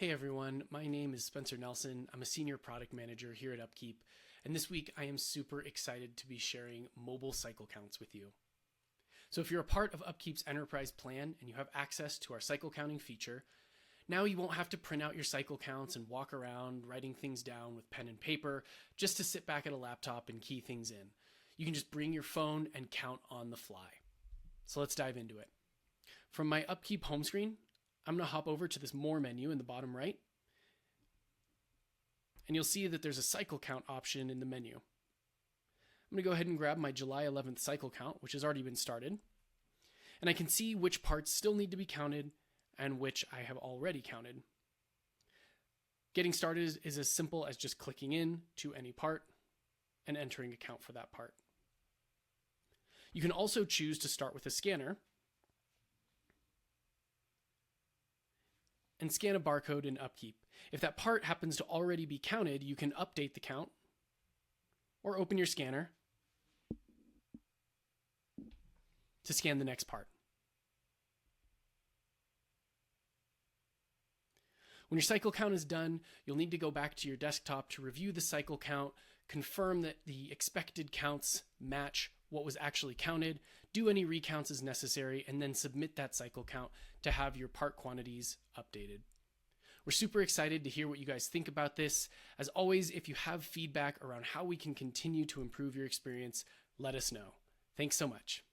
Hey everyone, my name is Spencer Nelson. I'm a senior product manager here at UpKeep, and this week I am super excited to be sharing mobile cycle counts with you. So if you're a part of UpKeep's enterprise plan and you have access to our cycle counting feature, now you won't have to print out your cycle counts and walk around writing things down with pen and paper just to sit back at a laptop and key things in. You can just bring your phone and count on the fly. So let's dive into it. From my UpKeep home screen, I'm going to hop over to this More menu in the bottom right, and you'll see that there's a cycle count option in the menu. I'm going to go ahead and grab my July 11th cycle count, which has already been started, and I can see which parts still need to be counted and which I have already counted. Getting started is as simple as just clicking in to any part and entering a count for that part. You can also choose to start with a scanner and scan a barcode in UpKeep. If that part happens to already be counted, you can update the count or open your scanner to scan the next part. When your cycle count is done, you'll need to go back to your desktop to review the cycle count, confirm that the expected counts match what was actually counted, do any recounts as necessary, and then submit that cycle count to have your part quantities updated. We're super excited to hear what you guys think about this. As always, if you have feedback around how we can continue to improve your experience, let us know. Thanks so much.